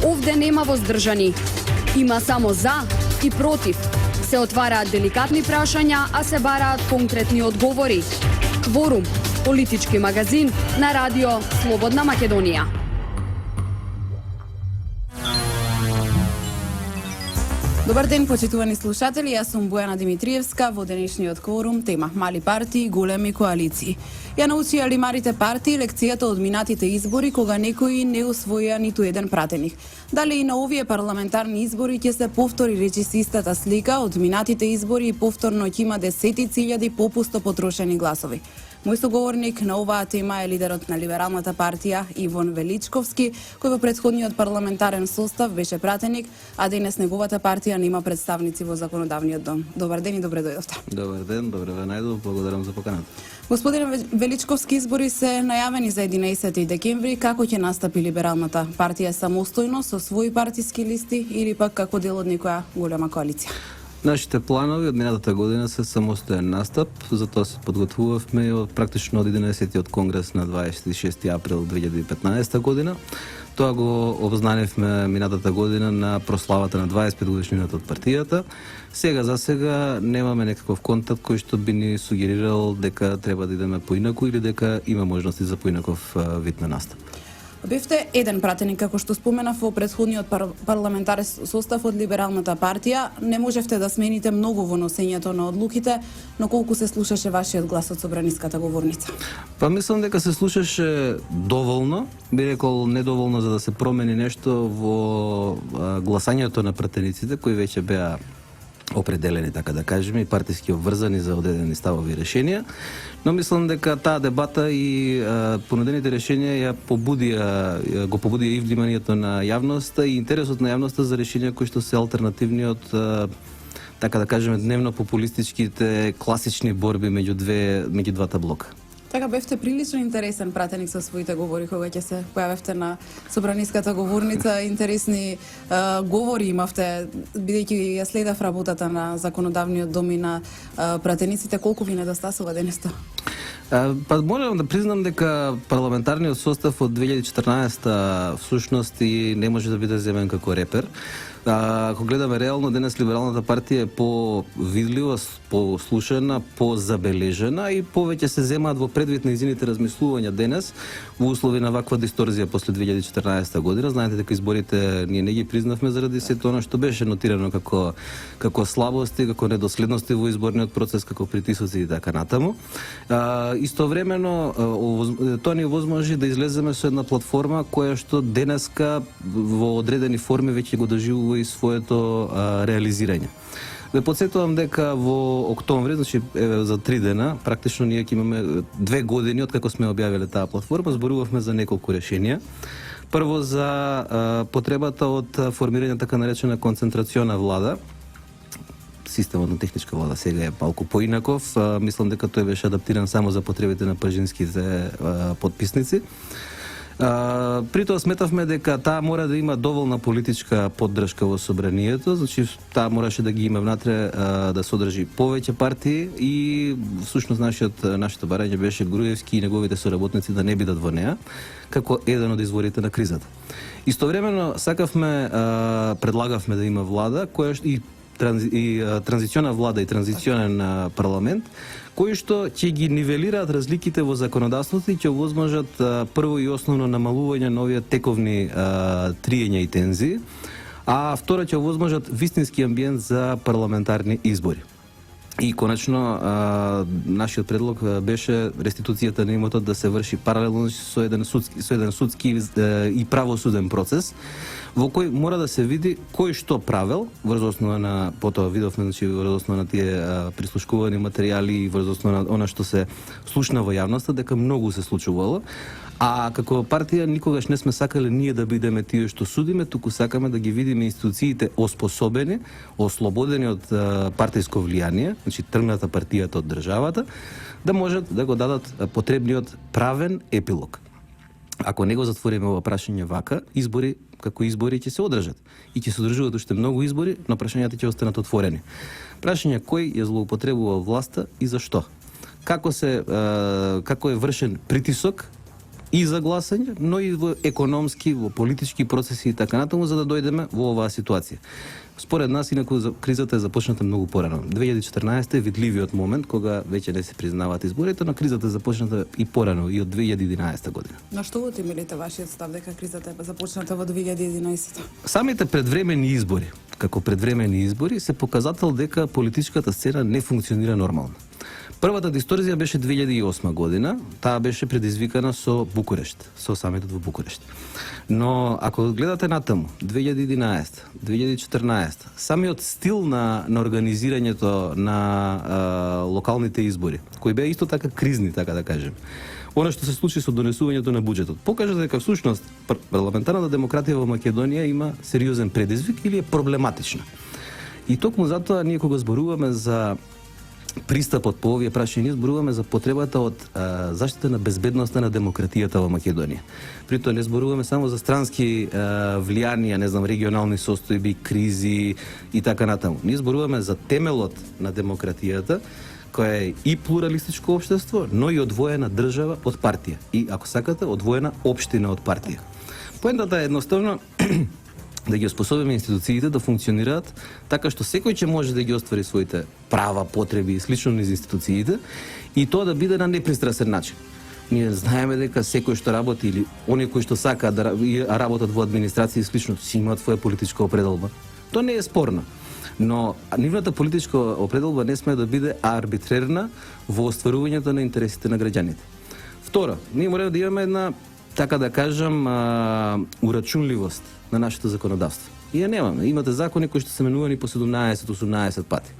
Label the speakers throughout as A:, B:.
A: Овде нема воздржани. Има само за и против. Се отвараат деликатни прашања, а се бараат конкретни одговори. Кворум, политички магазин на радио Слободна Македонија.
B: Добар ден, почитувани слушатели, јас сум Бојана Димитриевска, во денешниот кворум тема мали партии, големи коалиции. Ја научија ли малите партии лекцијата од минатите избори кога некои не усвоија ниту еден пратеник? Дали и на овие парламентарни избори ќе се повтори речиси истата слика од минатите избори и повторно ќе има десетици илјади попусто потрошени гласови? Мој соговорник на оваа тема е лидерот на Либералната партија Ивон Величковски, кој во претходниот парламентарен состав беше пратеник, а денес неговата партија нема представници во законодавниот дом. Добар ден и добре дојдовте.
C: Добар ден, добре ве најдов, благодарам за поканата.
B: Господине Величковски, избори се најавени за 11 декември. Како ќе настапи Либералната партија, самостојно со своји партиски листи или пак како дел од некоја голема коалиција?
C: Нашите планови од минатата година се самостоен настап, затоа се подготвувавме практично од 11-тиот конгрес на 26 април 2015 година. Тоа го обзнаневме минатата година на прославата на 25 годишнината од партијата. Сега за сега немаме некаков контакт кој што би ни сугерирал дека треба да идеме поинаку или дека има можности за поинаков вид на настап.
B: Бевте еден пратеник, како што споменав, во претходниот парламентарен состав од Либералната партија. Не можевте да смените многу во носењето на одлуките, но колку се слушаше вашиот глас од собраниската говорница?
C: Па мислам дека се слушаше доволно, би рекол недоволно за да се промени нешто во гласањето на пратениците кои веќе беа определени, така да кажеме, и партиски обврзани за одредени ставови и решенија, но мислам дека таа дебата и понудените решенија го побудија и вниманието на јавноста и интересот на јавноста за решенија кои што се алтернативни од така да кажеме дневно популистичките класични борби меѓу двата блока.
B: Така бевте прилично интересен пратеник со своите говори кога ќе се појавевте на собраниската говорница. Интересни говори имавте, бидејќи ја следав работата на законодавниот дом и на пратениците. Колку ви недостасува денес тоа?
C: Па можам да признам дека парламентарниот состав од 2014 всушност и не може да биде земен како репер. Ако гледаме реално, денес Либералната партија е по-видлива, по-слушана, по-забележена и повеќе се земаат во предвид на изините размислувања денес во услови на ваква дисторзија после 2014 година. Знаете дека изборите ние не ги признавме заради сето она што беше нотирано како слабости, како недоследности во изборниот процес, како притисоци и така натаму. Истовремено тоа ни овозможи да излеземе со една платформа која што денеска во одредени форми веќе го доживува и своето реализирање. Ве подсетувам дека во октомври, значи за 3 дена, практично ние ќе имаме 2 години од како сме објавиле таа платформа, зборувавме за неколку решенија. Прво за потребата од формирање така наречена концентрациона влада. Системот на техничка влада сега е малку поинаков. Мислам дека тој беше адаптиран само за потребите на пажинските подписници. При тоа сметавме дека таа мора да има доволна политичка поддршка во собранието, значи таа мораше да ги има внатре, да содржи повеќе партии и всушност нашето барање беше Груевски и неговите соработници да не бидат во неа, како еден од изворите на кризата. Истовремено предлагавме да има влада која и транзициона влада и транзиционен парламент, кои што ќе ги нивелираат разликите во законодавството и ќе овозможат прво и основно намалување на овие тековни триења и тензии, а второ ќе овозможат вистински амбиент за парламентарни избори. И конечно, нашиот предлог беше реституцијата на имотот да се врши паралелно со еден судски и правосуден процес, во кој мора да се види кој што правел, врз основа на, потоа видовме, значи врз основа на тие прислушкувани материјали и врз основа на она што се слушна во јавноста, дека многу се случувало. А како партија никогаш не сме сакале ние да бидеме тие што судиме, туку сакаме да ги видиме институциите оспособени, ослободени од партиско влијание, значи тргната партијата од државата, да можат да го дадат потребниот правен епилог. Ако не го затвориме ова прашање вака, избори како избори ќе се одржат и ќе се одржуваат уште многу избори, но прашањата ќе останат отворени. Прашање кој ја злоупотребува власта и зашто? Како е вршен притисок и за гласање, но и во економски, во политички процеси и така натаму, за да дојдеме во оваа ситуација. Според нас, инаку, кризата е започната многу порано. 2014 е видливиот момент кога веќе не се признаваат изборите, но кризата е започната и порано, и од 2011 година.
B: На што го темелите вашиот став дека кризата е започната во 2011?
C: Самите предвремени избори, како предвремени избори, се показател дека политичката сцена не функционира нормално. Првата дисторзија беше 2008 година, таа беше предизвикана со Букурешт, со самитот во Букурешт. Но ако гледате натаму, 2011, 2014, самиот стил на организирањето на локалните избори, кои беа исто така кризни, така да кажем, она што се случи со донесувањето на буџетот, покажа дека всушност парламентарната демократија во Македонија има сериозен предизвик или е проблематична. И токму затоа ние кога зборуваме за пристапот по овие прашања, зборуваме за потребата од заштита на безбедноста на демократијата во Македонија. При тоа не зборуваме само за странски влијанија, не знам, регионални состојби, кризи и така натаму. Ние зборуваме за темелот на демократијата, која е и плуралистичко општество, но и одвоена држава од партија. И, ако сакате, одвоена општина од партија. Поентата е едноставно да ги оспособиме институциите да функционираат така што секој ќе може да ги оствари своите права, потреби и слично низ институциите и тоа да биде на непристрасен начин. Ние знаеме дека секој што работи или оние кои што сакаат да работат во администрација и слично си имаат своја политичка определба. Тоа не е спорно. Но нивната политичка определба не сме да биде арбитрерна во остварувањето на интересите на граѓаните. Второ, ние мораме да имаме една, така да кажам, урачунливост на нашето законодавство. И ја немаме. Имате закони кои што се менувани по 17-18 пати.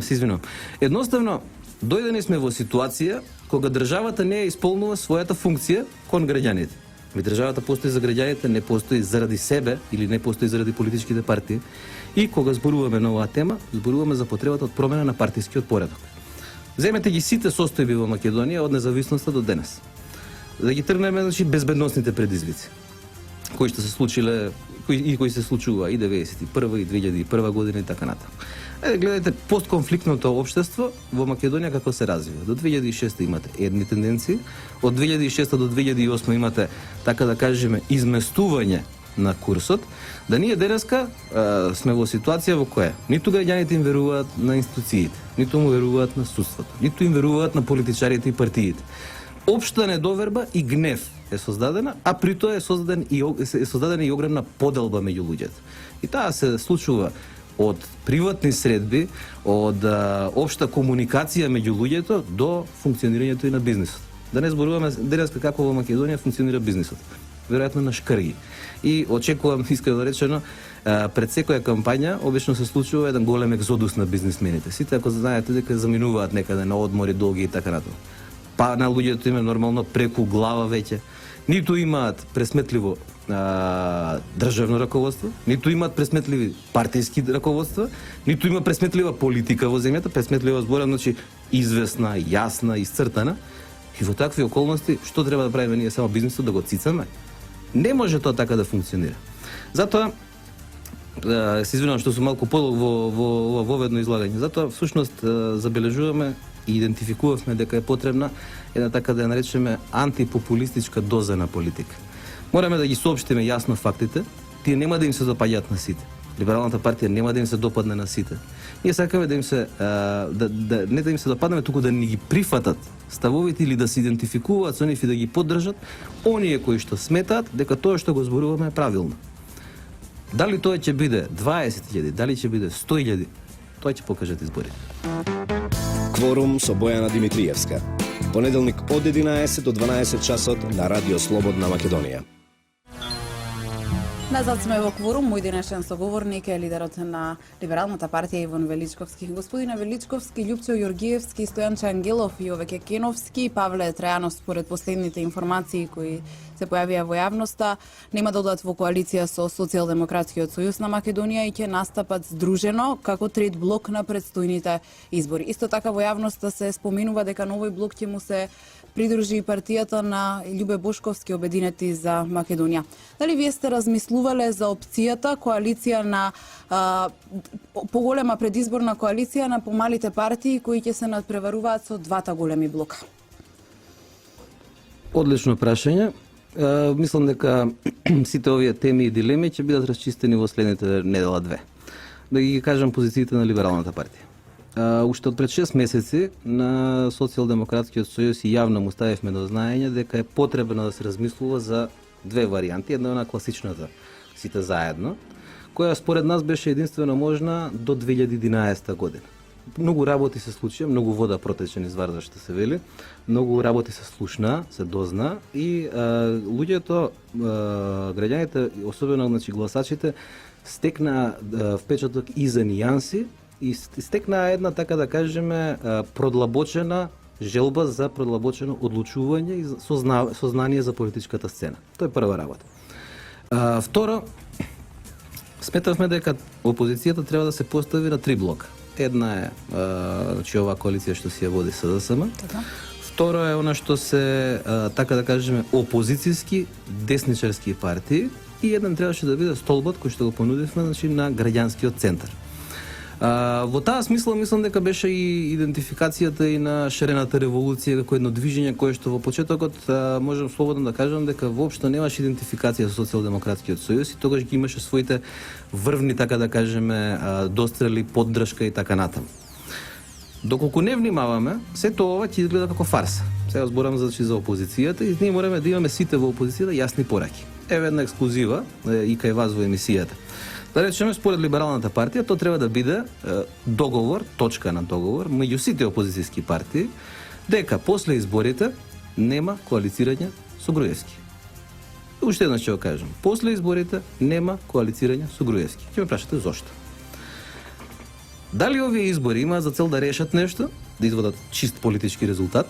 C: Се извинувам. Едноставно, дојдени сме во ситуација кога државата не ја исполнува својата функција кон граѓаните. Ми државата постои за граѓаните, не постои заради себе или не постои заради политичките партии. И кога зборуваме на оваа тема, зборуваме за потребата од промена на партискиот поредок. Земете ги сите состојби во Македонија од независноста до денес. Да ги тргнеме, значи, безбедносните предизвици кои што се случиле и кои се случува и 91 и 2001 година и така натаму. Гледате постконфликтното општество во Македонија како се развива. До 2006 имате едни тенденции, од 2006 до 2008 имате, така да кажеме, изместување на курсот, да ние денеска сме во ситуација во која ниту граѓаните им веруваат на институциите, ниту му веруваат на судството, ниту им веруваат на политичарите и партиите. Општа недоверба и гнев е создадена, а при тоа е создадена и огромна поделба меѓу луѓето. И таа се случува од приватни средби, од општа комуникација меѓу луѓето до функционирањето и на бизнисот. Да не зборуваме денеска како во Македонија функционира бизнисот. Веројатно на шкрги. И очекувам, искрено речено, пред секоја кампања обично се случува еден голем екзодус на бизнисмените. Сите, ако знаете, дека заминуваат некаде на одмори долги и така натаму. Па на луѓето им е нормално преку глава веќе. Ниту имаат пресметливо државно раководство, ниту имаат пресметливи партиски раководства, ниту има пресметлива политика во земјата, пресметлива зборам, значи известна, јасна, исцртана. И во такви околности, што треба да правиме ние, само бизнисот да го цицаме? Не може тоа така да функционира. Затоа, се извинувам што сум малку подолг во воведно излагање, затоа всушност забележуваме и идентификувавме дека е потребна една, така да ја наречеме, антипопулистичка доза на политика. Мораме да ги соопштиме јасно фактите, тие нема да им се допаѓаат на сите. Либералната партија нема да им се допадне на сите. Ние сакаме да им се не да им се допаднеме, туку да ни ги прифатат ставовите или да се идентификуваат со нив и да ги поддржат оние кои што сметаат дека тоа што го зборуваме е правилно. Дали тоа ќе биде 20.000, дали ќе биде 100.000, тоа ќе покажат изборите.
D: Кворум со Бојана Димитриевска. Понеделник од 11 до 12 часот на Радио Слободна Македонија.
B: Назад сме во Кворум. Мој денешен соговорник е лидерот на Либералната партија Иван Величковски. Господине Величковски, Љупчо Јоргиевски, Стојанче Ангелов и Овеќе Кеновски, Павле Трајанов, според последните информации кои се појавија во јавноста, нема да одат во коалиција со Социјалдемократскиот сојуз на Македонија и ќе настапат здружено како трет блок на предстојните избори. Исто така во јавноста се споменува дека на овој блок ќе му се придружи и партијата на Љубе Бошковски, Обединети за Македонија. Дали вие сте размислувале за опцијата коалиција на поголема предизборна коалиција на помалите партии кои ќе се надпреваруваат со двата големи блока?
C: Одлично прашање. Мислам дека сите овие теми и дилеми ќе бидат расчистени во следните недела-две. Да ги кажам позициите на Либералната партија. Уште од пред 6 месеци на Социјалдемократскиот сојуз и јавно му ставивме до знаење дека е потребно да се размислува за две варијанти. Една е на класичната, сите заедно, која според нас беше единствено можна до 2011 година. Многу работи се случија, многу вода протече низ Вардар, што се вели, многу работи се слушна, се дозна и луѓето, граѓаните, особено значи гласачите, стекна впечаток и за нијанси и стекна една, така да кажеме, продлабочена желба за продлабочено одлучување и сознание за политичката сцена. Тоа е прва работа. Второ, сметавме дека опозицијата треба да се постави на 3 блока. Една е значи оваа коалиција што си ја води СДСМ. Второ е она што се така да кажеме опозицијски десничарски партии и еден требаше да биде столбот кој што го понудивме значи на граѓанскиот центар. Во таа смисла мислам дека беше и идентификацијата и на шарената револуција како едно движење кое што во почетокот можам слободно да кажам дека воопшто немаше идентификација со Социјалдемократскиот сојуз и тогаш ги имаше своите врвни, така да кажеме, дострели, поддршка и така натаму. Доколку не внимаваме, сето ова ќе изгледа како фарса. Сега зборам за опозицијата и ние мораме да имаме сите во опозицијата јасни пораки. Еве една ексклузива и кај вас во емисијата. Да речеме, според Либералната партија, тоа треба да биде договор, точка на договор, меѓу сите опозицијски партии, дека после изборите нема коалицирање со Груевски. Уште еднаш ќе го кажам. После изборите нема коалицирање со Груевски. Ќе ме прашате зошто. Дали овие избори имаат за цел да решат нешто, да извадат чист политички резултат,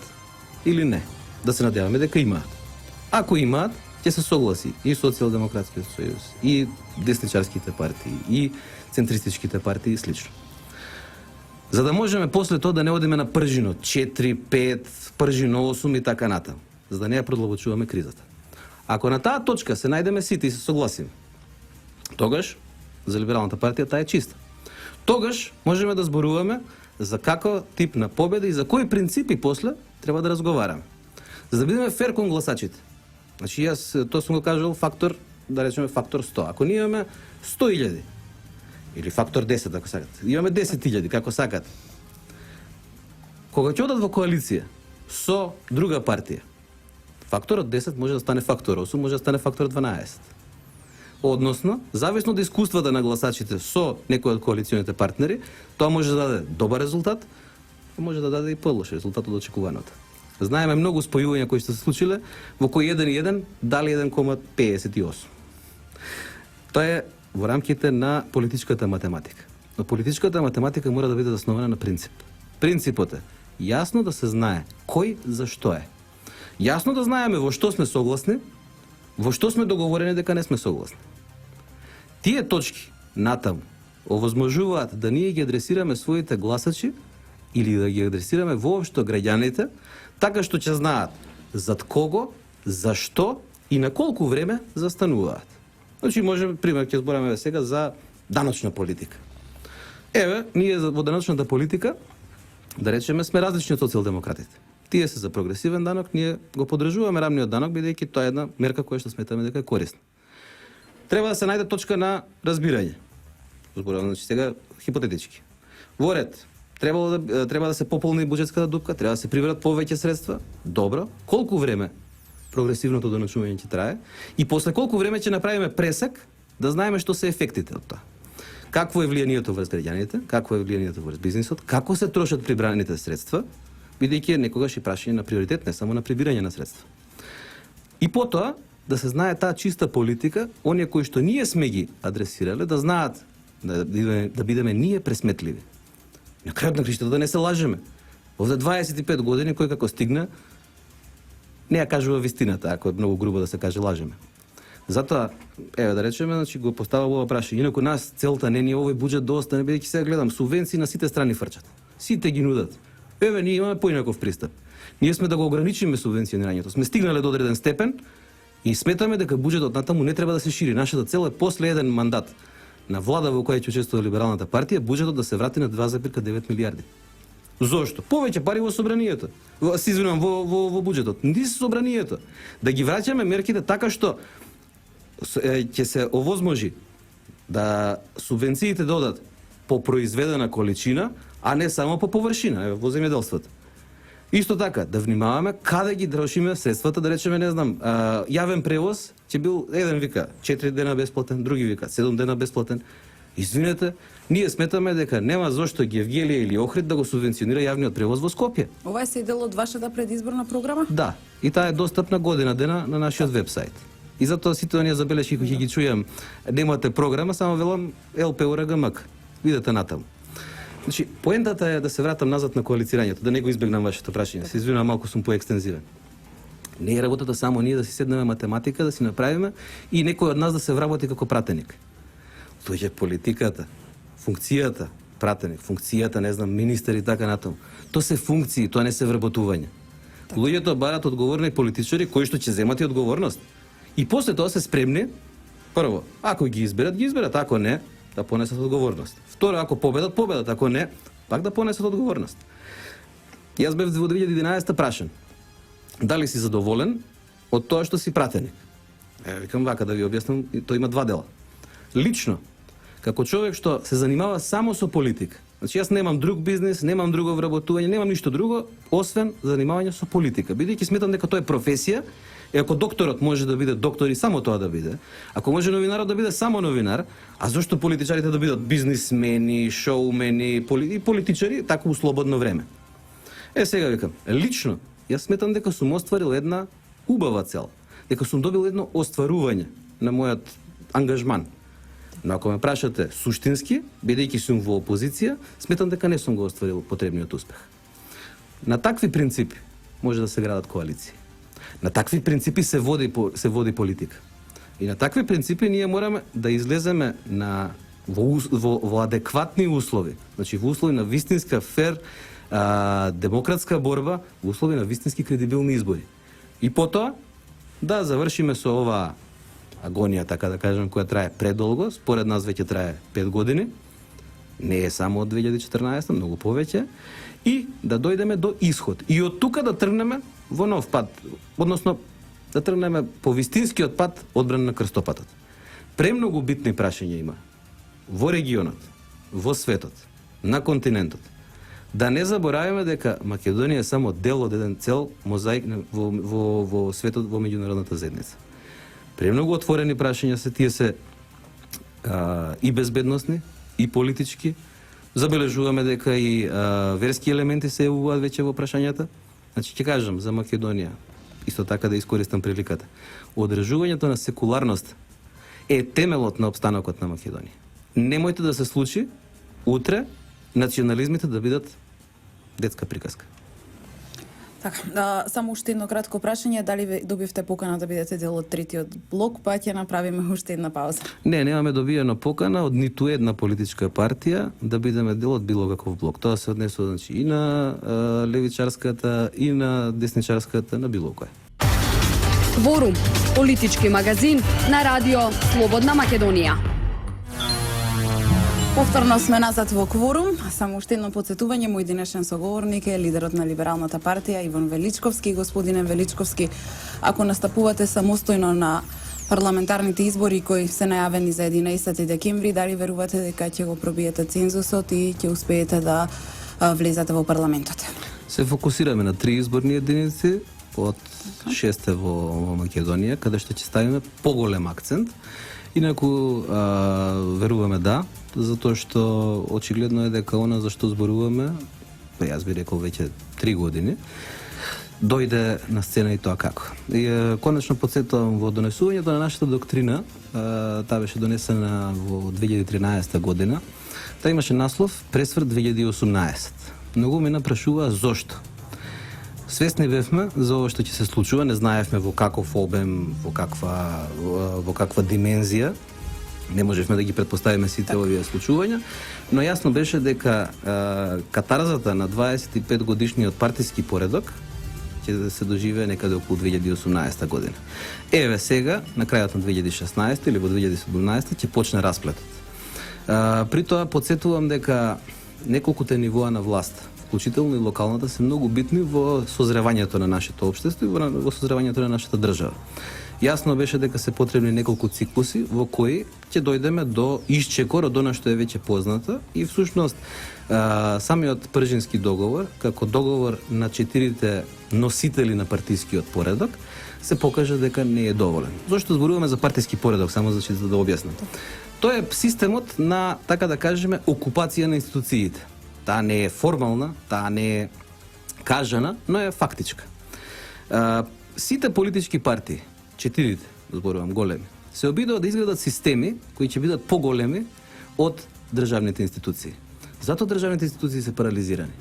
C: или не? Да се надеваме дека имаат. Ако имаат, ќе се согласи и Социјалдемократскиот сојуз, и десничарските партии, и центристичките партии и слично. За да можеме после тоа да не одиме на пржино 4, 5, пржино 8 и така натаму, за да не ја продлабочуваме кризата. Ако на таа точка се најдеме сите и се согласиме, тогаш за Либералната партија таа е чиста. Тогаш можеме да зборуваме за каков тип на победа и за кои принципи после треба да разговараме. За да бидеме фер кон гласачите. Значи јас тоа сум го кажал фактор, да речеме фактор 100. Ако ние имаме 100.000 или фактор 10 ако сакате, имаме 10.000 како сакате. Кога ќе одат во коалиција со друга партија, факторот 10 може да стане фактор 8, може да стане фактор 12. Односно, зависно од искуствата на гласачите со некој од коалиционите партнери, тоа може да даде добар резултат, може да даде и полош резултат од очекуваното. Знаеме многу спојувања кои што се случиле, во кои 1:1 дали 1,58. Тоа е во рамките на политичката математика. Но политичката математика мора да биде заснована на принцип. Принципот е јасно да се знае кој за што е. Јасно да знаеме во што сме согласни, во што сме договорени дека не сме согласни. Тие точки натаму овозможуваат да ние ги адресираме своите гласачи или да ги адресираме воопшто граѓаните, така што ќе знаат зад кого, зашто и на колку време застануваат. Значи, може, пример, ќе збораме сега за даночна политика. Еве, ние во даночната политика, да речеме, сме различни од социјалдемократите. Тие се за прогресивен данок, ние го поддржуваме рамниот данок, бидејќи тоа е една мерка која што сметаме дека е корисна. Треба да се најде точка на разбирање. Зборувам, значи, сега хипотетички. Во ред, треба да се пополни буџетската дупка, треба да се приберат повеќе средства. Добро. Колку време прогресивното доначување ќе трае и после колку време ќе направиме пресек да знаеме што се ефектите од тоа. Какво е влијанието врз граѓаните, какво е влијанието врз бизнисот, како се трошат прибраните средства, бидејќи е некогаш и прашање на приоритет, не само на прибирање на средства. И потоа да се знае таа чиста политика, оние кои што ние сме ги адресирале, да знаат да бидеме ние пресметливи. На крајот на краиштата да не се лажеме. Овде 25 години кој како стигна не ја кажува вистината, ако е многу грубо да се каже лажеме. Затоа, еве да речеме, значи го поставам ова прашање. Инаку нас целта не ни овој буџет да остане, бидејќи сега гледам субвенции на сите страни фрчат. Сите ги нудат. Еве ние имаме поинаков пристап. Ние сме да го ограничиме субвенционирањето. Сме стигнале до одреден степен и сметаме дека буџетот натаму не треба да се шири. Нашата цел е после еден мандат на влада во која ќе учествува Либералната партија, буџетот да се врати на 2,9 милијарди. Зошто? Повеќе пари во собранието. Се извинувам, во буџетот. Не се собранието. Да ги враќаме мерките така што ќе се овозможи да субвенциите додат по произведена количина, а не само по површина во земјоделството. Исто така, да внимаваме каде ги трошиме средствата, да речеме, не знам, јавен превоз ќе бил еден вика 4 дена бесплатен, други вика 7 дена бесплатен. Извинете, ние сметаме дека нема зошто Гевгелија или Охрид да го субвенционира јавниот превоз во Скопје.
B: Ова е дел од вашата предизборна програма?
C: Да, и таа е достапна година дена на нашиот вебсайт. И затоа сите оние забелешки кои ги чујам, немате програма, само велам ЛПУРГМК. Видете натаму. Значи, поентата е да се вратам назад на коалицирањето, да не го избегнам вашето прашање. Се извинувам, малку сум поекстензивен. Не е работата само ние да си седнеме математика, да си направиме и некој од нас да се вработи како пратеник. Тоа е политиката, функцијата, пратеник, функцијата, не знам, министер и така натаму. Тоа се функции, тоа не се вработување. Луѓето барат одговорни политичари кои што ќе земат и одговорност. И после тоа се спремни, прво, ако ги изберат, ако не, да понесат одговорност. Второ, ако победат, ако не, пак да понесат одговорност. Јас бев во 2011 прашан, дали си задоволен од тоа што си пратеник? Викам вака да ви објаснам, тоа има два дела. Лично, како човек што се занимава само со политика, значи јас немам друг бизнес, немам друго вработување, немам ништо друго, освен занимавање со политика. Бидејќи сметам дека тоа е професија, и ако докторот може да биде доктор и само тоа да биде, ако може новинарот да биде само новинар, а зошто политичарите да бидат бизнисмени, шоумени и политичари, така у слободно време? Сега викам, лично, јас сметам дека сум остварил една убава цел, дека сум добил едно остварување на мојот ангажман. Но ако ме прашате суштински, бидејќи сум во опозиција, сметам дека не сум го остварил потребниот успех. На такви принципи може да се градат коалиции. На такви принципи се води политика. И на такви принципи ние мораме да излеземе во адекватни услови. Значи во услови на вистинска фер демократска борба, во услови на вистински кредибилни избори. И потоа да завршиме со оваа агонија, така да кажем, која трае предолго, според нас веќе трае 5 години, не е само од 2014, многу повеќе, и да дојдеме до исход. И од тука да тргнеме во нов пат, односно да тргнеме по вистинскиот пат одбрана на крстопатот. Премногу битни прашања има во регионот, во светот, на континентот. Да не забораваме дека Македонија е само дел од еден цел мозаик во светот, во меѓународната заедница. Премногу отворени прашања се, тие се и безбедносни, и политички. Забележуваме дека и верски елементи се јавуваат веќе во прашањата. Значи, ќе кажам за Македонија, исто така да искористам приликата. Одржувањето на секуларност е темелот на обстанокот на Македонија. Немојте да се случи утре национализмите да бидат детска приказка.
B: Така, само уште едно кратко прашање, дали ви добивте покана да бидете дел од третиот блок, па ќе направиме уште една пауза.
C: Не, немаме добиено покана од ниту една политичка партија да бидеме дел од било каков блок. Тоа се однесува, значи, и на левичарската, и на десничарската, на било која.
A: Кворум, политички магазин на радио Слободна Македонија.
B: Повторно сме назад во Кворум. Само уште едно подсетување, мој денешен соговорник е лидерот на Либералната партија Иван Величковски. Господине Величковски, ако настапувате самостојно на парламентарните избори кои се најавени за 11 декември, дали верувате дека ќе го пробиете цензусот и ќе успеете да влезете во парламентот?
C: Се фокусираме на 3 изборни единици од 6 во Македонија, каде што ќе ставиме поголем акцент. Инаку веруваме да, затоа што очигледно е дека она за што зборуваме, јас би рекол веќе 3 години, дојде на сцена и тоа како. И конечно подсетувам во донесувањето на нашата доктрина, таа беше донесена во 2013 година. Таа имаше наслов Пресврт 2018. Многу ме напрашуваа зошто. Свесни бевме за ова што ќе се случува, не знаевме во каков обем, во каква димензија. Не можевме да ги претпоставиме сите овие случувања, но јасно беше дека катарзата на 25 годишниот партиски поредок ќе се доживее некаде околу 2018 година. Еве сега, на крајот на 2016 или во 2017 ќе почне расплетот. При тоа подсетувам дека неколкуте нивоа на власт вклучително и локалната, се многу битни во созревањето на нашето општество и во созревањето на нашата држава. Јасно беше дека се потребни неколку циклуси во кои ќе дојдеме до исчекор од она што е веќе познато и всушност самиот Пржински договор, како договор на 4 носители на партискиот поредок, се покажа дека не е доволен. Зошто зборуваме за партиски поредок, само за да објаснам. Тоа е системот на, така да кажеме, окупација на институциите. Таа не е формална, таа не е кажана, но е фактичка. Сите политички партии, 4, зборувам, големи, се обидува да изградат системи кои ќе бидат поголеми од државните институции. Затоа државните институции се парализирани.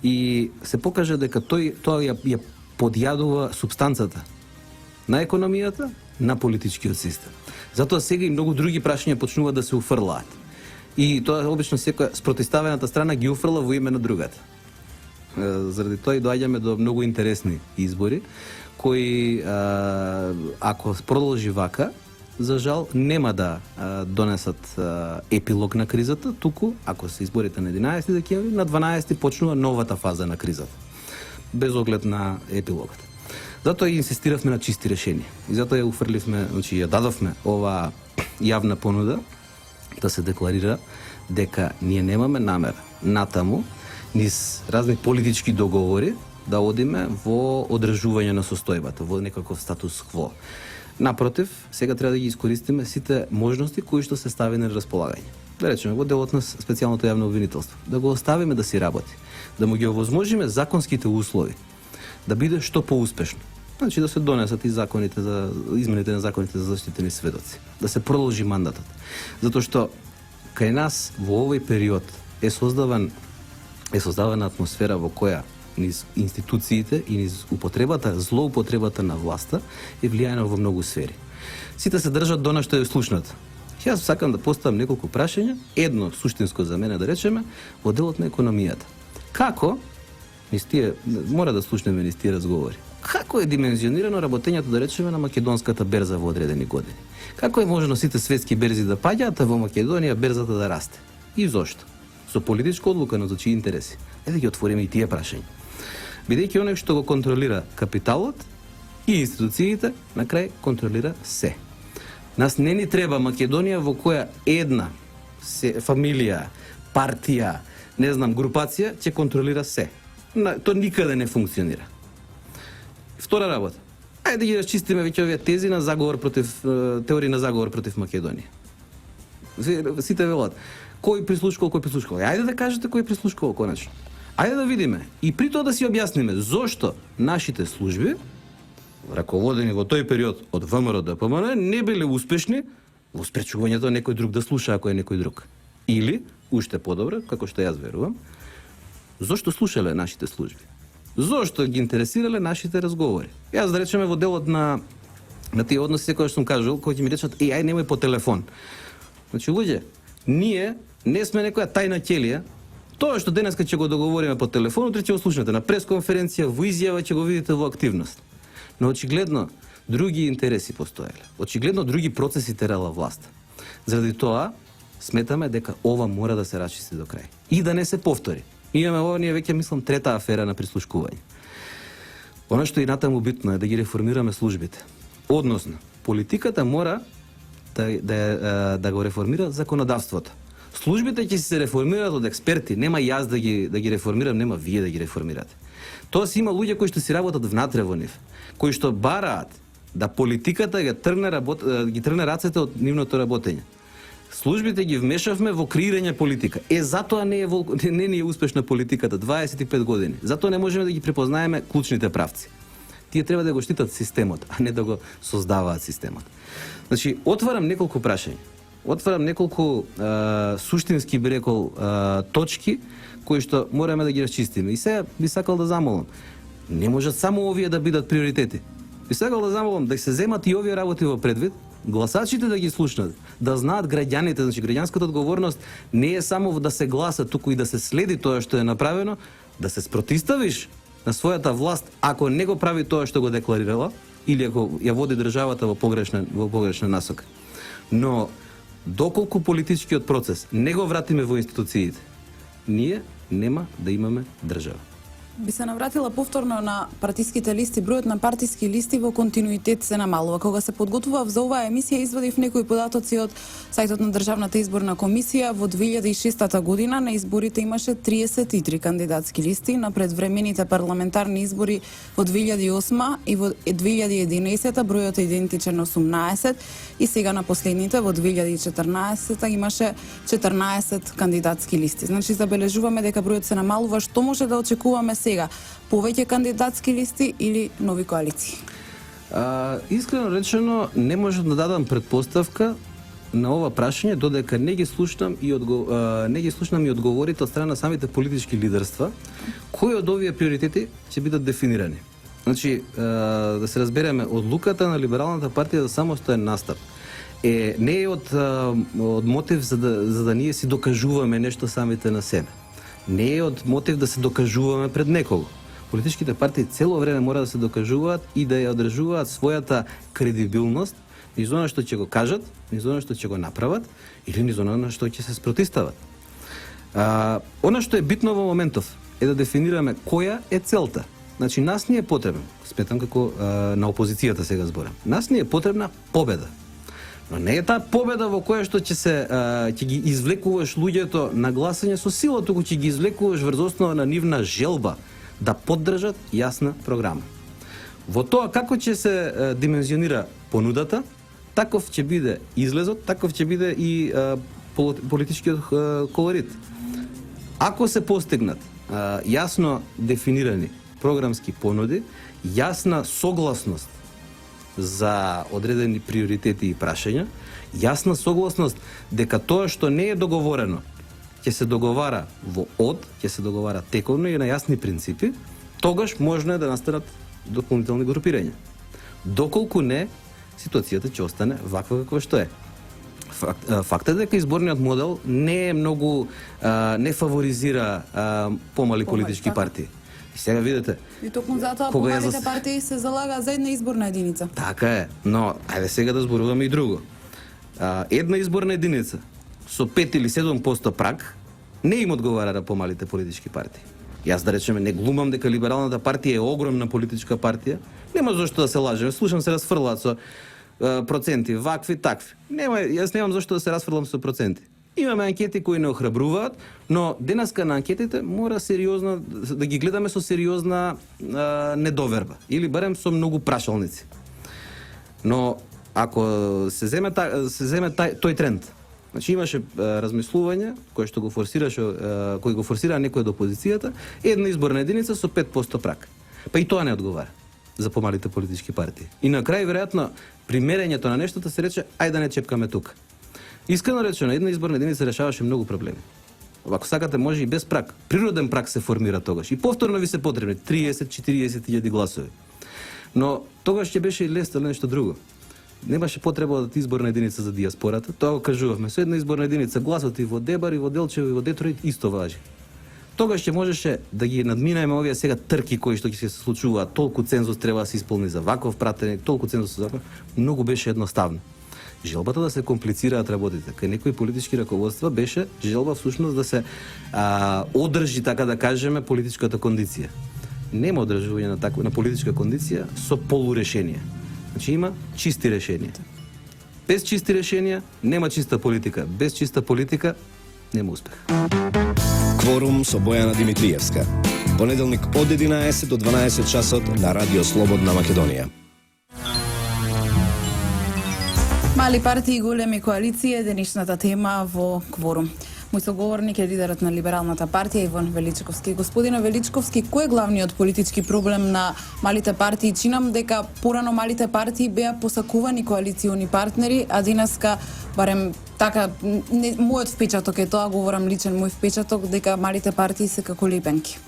C: И се покажа дека тоа ја подјадува субстанцата на економијата, на политичкиот систем. Затоа сега и многу други прашања почнуваат да се уфрлаат. И тоа обично секоја спротиставената страна ги уфрла во име на другата. Заради тоа и доаѓаме до многу интересни избори, кои, ако продолжи вака, за жал нема да донесат епилог на кризата, туку, ако се изборите на 11 декември, на 12 почнува новата фаза на кризата, без оглед на епилогот. Затоа и инсистиравме на чисти решенија. И затоа ја уфрливме, значи ја дадовме оваа јавна понуда да се декларира дека ние немаме намера натаму низ разни политички договори да одиме во одржување на состојбата, во некаков статус кво. Напротив, сега треба да ги искористиме сите можности кои што се стави на располагање. Да речеме, во делот на специјалното јавно обвинителство, да го оставиме да си работи, да му ги овозможиме законските услови, да биде што поуспешно. Значи да се донесат и законите за измените на законите за заштитени сведоци, да се продолжи мандатот. Затоа што кај нас во овој период е создавана атмосфера во која низ институциите и низ злоупотребата на власта е влијаена во многу сфери. Сите се држат до нашто е слушнат. Јас сакам да поставам неколку прашања, едно суштинско за мене да речеме, во делот на економијата. Како мора да слушнеме низ тие разговори. Како е димензионирано работењето, да речеме, на македонската берза во одредени години? Како е можно сите светски берзи да паѓаат, а во Македонија берзата да расте? И зошто? Со политичка одлука, но за чии интереси? Еде ги отвориме и тие прашања. Бидејќи оној што го контролира капиталот и институциите, на крај контролира се. Нас не ни треба Македонија во која една фамилија, партија, групација ќе контролира се. Тоа никаде не функционира. Втора работа. Ајде да ги расчистиме веќе овие тези на теории на заговор против Македонија. Сите велат кој прислушкувал. Ајде да кажете кој прислушкувал конечно. Ајде да видиме и при тоа да си објасниме зошто нашите служби, раководени во тој период од ВМРО до ДПМН, не биле успешни во спречувањето некој друг да слуша ако е некој друг. Или, уште подобро, како што јас верувам, зошто слушале нашите служби? Зошто ги интересирале нашите разговори? Јас да речеме во делот на тие односи кои што сум кажал, кои ќе ми речат ај немој по телефон. Значи луѓе, ние не сме некоја тајна ќелија. Тоа што денеска ќе го договориме по телефон, утре ќе го слушнете на пресконференција, во изјава ќе го видите во активност. Но очигледно други интереси постоеле. Очигледно други процеси терала власт. Заради тоа сметаме дека ова мора да се расчисти до крај и да не се повтори. Имаме ова, ние веќе мислам трета афера на прислушкување. Она што и натаму битно е да ги реформираме службите. Односно, политиката мора да го реформира законодавството. Службите ќе се реформираат од експерти, нема јас да ги реформирам, нема вие да ги реформирате. Тоа си има луѓе кои што си работат внатре во нив, кои што бараат да политиката ги тргне рацете од нивното работење. Службите ги вмешавме во креирање политика. Затоа не ни е успешна политиката 25 години. Затоа не можеме да ги препознаеме клучните правци. Тие треба да го штитат системот, а не да го создаваат системот. Значи, отварам неколку прашања. Отварам неколку суштински, би рекол, точки кои што мораме да ги расчистиме. И сега би сакал да замолам. Не можат само овие да бидат приоритети. Би сакал да замолам да се земат и овие работи во предвид, гласачите да ги слушнат, да знаат граѓаните, значи граѓанската одговорност не е само да се гласа, туку и да се следи тоа што е направено, да се спротиставиш на својата власт ако не го прави тоа што го декларирала или ако ја води државата во погрешна насока. Но доколку политичкиот процес не го вратиме во институциите, ние нема да имаме држава.
B: Би се навратила повторно на партиските листи. Бројот на партиски листи во континуитет се намалува. Кога се подготвував за оваа емисија, извадив некои податоци од сајтот на Државната изборна комисија. Во 2006 година на изборите имаше 33 кандидатски листи, на предвремените парламентарни избори во 2008 и во 2011 бројот е идентичен 18 и сега на последните во 2014 имаше 14 кандидатски листи. Значи забележуваме дека бројот се намалува. Што може да очекуваме сега? Повеќе кандидатски листи или нови коалиции?
C: Искрено речено, не можам да дадам предпоставка на ова прашање додека не ги слушнам и одговорите од страна на самите политички лидерства кои од овие приоритети ќе бидат дефинирани. Значи, да се разбереме, одлуката на Либералната партија за самостоен настап не е од мотив за да ние си докажуваме нешто самите на себе. Не е од мотив да се докажуваме пред некого. Политичките партии цело време мора да се докажуваат и да ја одржуваат својата кредибилност низ она што ќе го кажат, низ она што ќе го направат или низ она што ќе се спротивстават. Она што е битно во моментов е да дефинираме која е целта. Значи, нас не е потребно, сметам како на опозицијата сега зборам, нас не е потребна победа. Но не е таа победа во која што ќе ги извлекуваш луѓето на гласање со сила, туку ќе ги извлекуваш врз основа на нивна желба да поддржат јасна програма. Во тоа како ќе се димензионира понудата, таков ќе биде излезот, таков ќе биде и политичкиот колорит. Ако се постигнат јасно дефинирани програмски понуди, јасна согласност за одредени приоритети и прашања, јасна согласност дека тоа што не е договорено ќе се договара во ќе се договара тековно и на јасни принципи, тогаш можно е да настанат дополнителни групирања. Доколку не, ситуацијата ќе остане ваква каква што е. Факт е дека изборниот модел не е многу, не фаворизира помали политички партии. И сега видите.
B: И токму затоа помалите партии се залагаат за една изборна единица.
C: Така е, но ајде сега да зборуваме и друго. Една изборна единица со 5 или 7% праг не им одговара на помалите политички партии. Јас да речеме не глумам дека Либералната партија е огромна политичка партија, нема зошто да се лажеме. Слушам се расфрлаат со проценти, вакви, такви. Јас немам зошто да се расфрлам со проценти. Имаме анкети кои не охрабруваат, но денеска на анкетите мора сериозно да ги гледаме со сериозна недоверба или барем со многу прашалници. Но ако се земе тој тренд, значи имаше размислување кој што го форсира некој од опозицијата, една изборна единица со 5% праг. Па и тоа не одговара за помалите политички партии. И на крај веројатно примерењето на нештото се рече ајде да не чепкаме тука. Искрено речено, една изборна единица решаваше многу проблеми. Ако сакате, може и без праг. Природен праг се формира тогаш. И повторно ви се потребни 30-40 илјади гласови. Но тогаш ќе беше и лесно нешто друго. Немаше потреба од изборна единица за диаспората. Тоа го кажувавме. Со една изборна единица гласот и во Дебар, и во Делчево, и во Детройт исто важи. Тогаш ќе можеше да ги надминеме овие сега трки кои што ќе се случуваат. Толку цензус треба да се исполни за ваков пратеник, толку цензус за ваков. Многу беше едноставно. Желбата да се комплицираат работите кај некои политички раководства беше желба всушност да се одржи, така да кажеме, политичката кондиција. Нема одржување на политичка кондиција со полурешенија. Значи има чисти решенија. Без чисти решенија нема чиста политика. Без чиста политика нема успех.
D: Кворум со Бојана Димитриевска. Понеделник од 11 до 12 часот на Радио Слободна Македонија.
B: Мали партии и големи коалиции е денешната тема во Кворум. Мој соговорник е лидерот на Либералната партија Иван Величковски. Господине Величковски, кој е главниот политички проблем на малите партии? Чинам дека порано малите партии беа посакувани коалициони партнери, а денеска, барем така, мојот впечаток е тоа, говорам личен мој впечаток, дека малите партии се како лепенки.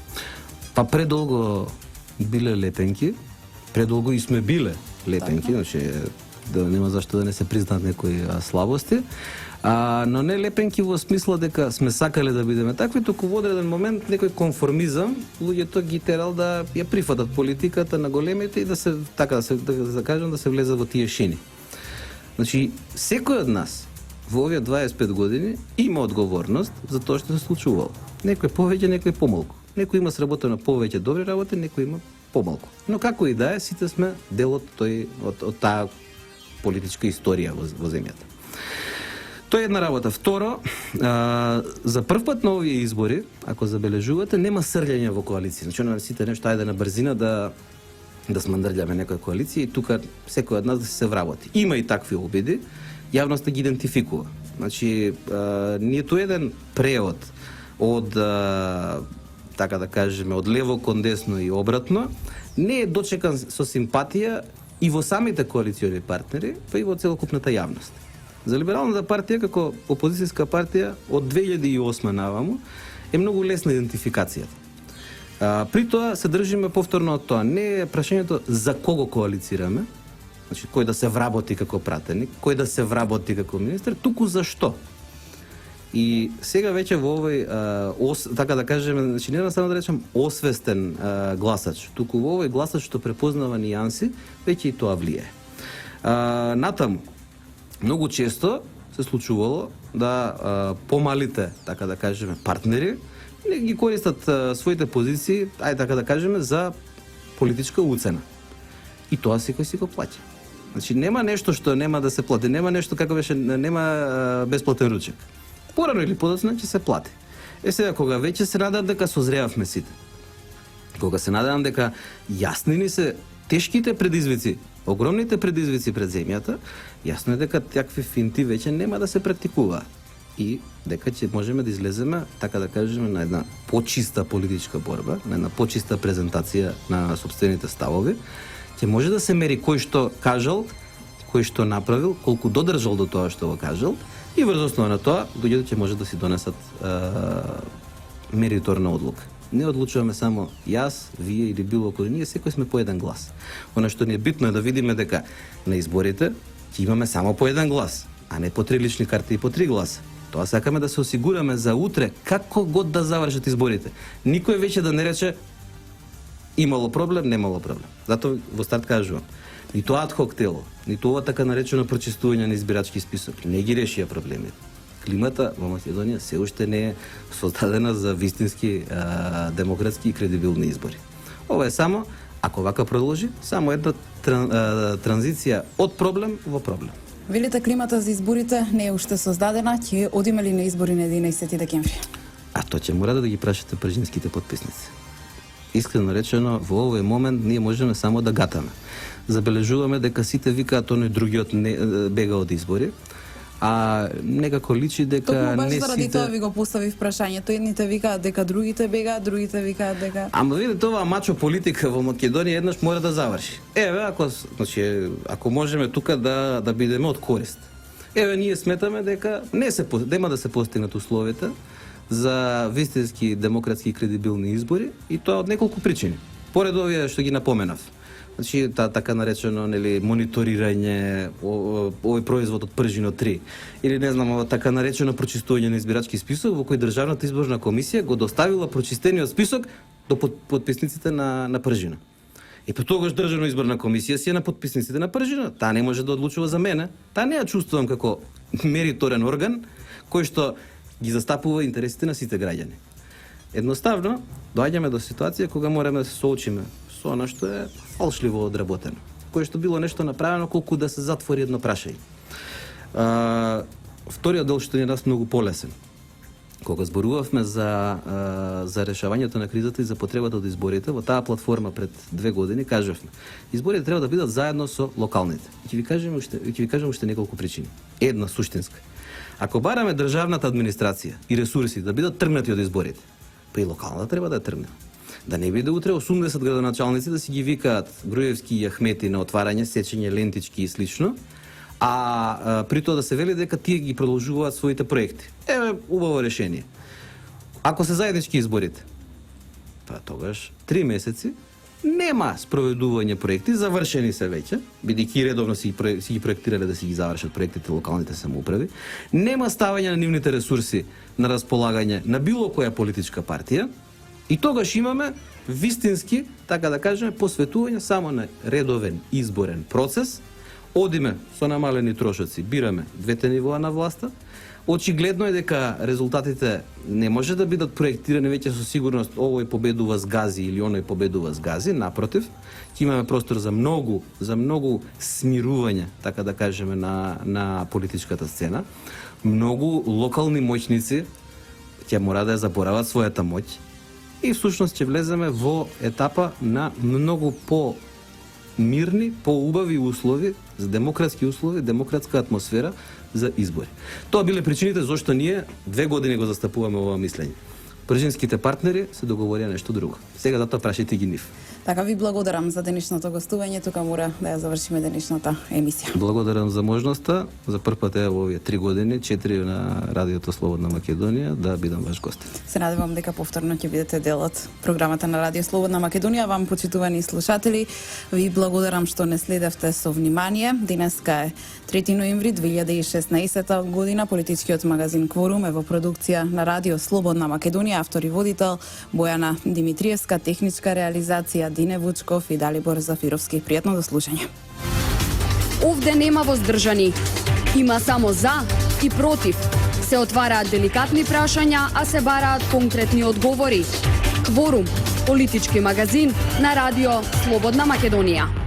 C: Па предолго биле лепенки, предолго и сме биле лепенки, значи да нема зашто да не се признаат некои слабости, но не лепенки во смисла дека сме сакале да бидеме такви, туку во одреден момент некој конформизам луѓето ги терал да ја прифатат политиката на големите и да се така да кажам да се влезе во тие шини. Значи секој од нас во овие 25 години има одговорност за тоа што се случувало. Некој повеќе, некој помалку. Некој има сработено повеќе добри работи, некој има помалку. Но како и да е, сите сме дел од таа политичка историја во земјата. Тоа е една работа. Второ, за прв пат на овие избори, ако забележувате, нема срљање во коалиција. Значи, на сите нешто ајде на брзина да смандрљаме некоја коалиција и тука секој од нас да се вработи. Има и такви обиди, јавноста ги идентификува. Значи, ние тоа еден преод од така да кажеме, од лево кон десно и обратно, не е дочекан со симпатија и во самите коалициони партнери, па и во целокупната јавност. За Либералната партија, како опозицијска партија, од 2008 наваму, е многу лесна идентификацијата. При тоа се држиме повторно од тоа. Не е прашањето за кого коалицираме, значи кој да се вработи како пратеник, кој да се вработи како министер, туку зашто. И сега веќе во овој, така да кажеме, значи не само да речем освестен гласач, туку во овој гласач што препознава нијанси, веќе и тоа влие. Натаму, многу често се случувало да помалите, така да кажеме, партнери не ги користат своите позиции, ајде така да кажеме, за политичка уцена. И тоа секој си го плаќа. Значи нема нешто што нема да се плати, нема нешто како беше, нема бесплатен ручек. Порано или подоцна ќе се плати. Сега кога веќе се надевам дека созревавме сите. Кога се надевам дека јасни ни се тешките предизвици, огромните предизвици пред земјата, јасно е дека такви финти веќе нема да се практикуваат. И дека ќе можеме да излеземе, така да кажеме, на една почиста политичка борба, на една почиста презентација на сопствените ставови, ќе може да се мери кој што кажал, кој што направил, колку додржал до тоа што го кажал, и врз основа на тоа, луѓето ќе може да си донесат мериторна одлука. Не одлучуваме само јас, вие или било кој, ние секој сме по еден глас. Она што ни е битно е да видиме дека на изборите ќе имаме само по еден глас, а не по 3 лични карти и по 3 гласа. Тоа сакаме да се осигураме за утре како год да завршат изборите. Никој веќе да не рече имало проблем, немало проблем. Затоа во старт кажувам, ниту адхок тело, ниту ова така наречено прочистување на избирачки список не ги решија проблемите. Климата во Македонија се уште не е создадена за вистински демократски и кредибилни избори. Ова е само, ако вака продолжи, само една транзиција од проблем во проблем.
B: Велите климата за изборите не е уште создадена, ќе одиме ли на избори на 11 декември?
C: А тоа ќе мора да ги прашате пржинските потписници. Искрено речено, во овој момент ние можеме само да гатаме. Забележуваме дека сите викаат оној другиот бега од избори, а некако личи дека
B: Токму баш
C: не
B: заради
C: сите...
B: тоа ви го поставив прашањето. Едните викаат дека другите бегаат, другите викаат дека...
C: Ама видите, ова мачо политика во Македонија еднаш мора да заврши. Еве, ако можеме тука да бидеме од корист. Еве, ние сметаме дека нема да се постигнат условите за вистински демократски и кредибилни избори, и тоа од неколку причини. Поред овие што ги напоменав. Значи, така наречено, нели, мониторирање, овој производ од пржино 3, или не знам, така наречено прочистување на избирачки список, во кој Државната изборна комисија го доставила прочистениот список до подписниците на пржина. И по тогаш Државна изборна комисија си е на подписниците на пржина. Таа не може да одлучува за мене. Таа не ја чувствувам како мериторен орган кој што ги застапува интересите на сите граѓани. Едноставно, доаѓаме до ситуација кога мораме да се соочиме со она што е фалшливо одработено. Кое што било нешто направено колку да се затвори едно прашање. Вториот дел што ни е нас многу полесен. Кога зборувавме за решавањето на кризата и за потребата од изборите, во таа платформа пред 2 години кажавме: изборите треба да бидат заедно со локалните. Ќе ви кажем уште неколку причини. Една суштинска. Ако бараме државната администрација и ресурси да бидат тргнати од изборите, па и локалната треба да тргне. Да не биде утре 80 градоначалници да си ги викаат Груевски и Ахмети на отварање, сечење лентички и слично, а при тоа да се вели дека тие ги продолжуваат своите проекти. Еве убаво решение. Ако се заеднички изборите, па тогаш 3 месеци нема спроведување проекти, завршени се веќе, бидејќи редовно си ги проектирале да си ги завршат проектите локалните самоуправи, нема ставање на нивните ресурси на располагање на било која политичка партија, и тогаш имаме вистински, така да кажеме, посветување само на редовен изборен процес, одиме со намалени трошоци, бираме двете нивоа на власта. Очигледно е дека резултатите не може да бидат проектирани веќе со сигурност овој победува с гази или оној победува с гази, напротив, ќе имаме простор за многу смирување, така да кажеме, на политичката сцена. Многу локални моќници ќе мора да ја заборават својата моќ и всушност ќе влеземе во етапа на многу по-мирни, по-убави услови, за демократски услови, демократска атмосфера за избори. Тоа биле причините зашто ние 2 години го застапуваме ова мислење. Пржинските партнери се договорија нешто друго. Сега затоа прашите ги нив.
B: Така ви благодарам за денешното гостување, тука мора да ја завршиме денешната емисија.
C: Благодарам за можноста. За прв пат во овие 3 години, 4 на Радиото Слободна Македонија, да бидам ваш гост.
B: Се надевам дека повторно ќе бидете дел од програмата на Радио Слободна Македонија. Вам, почитувани слушатели, ви благодарам што не следевте со внимание. Денеска е 3 ноември 2016 година. Политичкиот магазин Кворум е во продукција на Радио Слободна Македонија. Автор и водител Бојана Димитриевска, техничка реализација Дине Вучков и Далибор Зафировски. Пријатно до слушање.
A: Овде нема воздржани. Има само за и против. Се отвараат деликатни прашања, а се бараат конкретни одговори. Кворум, политички магазин на Радио Слободна Македонија.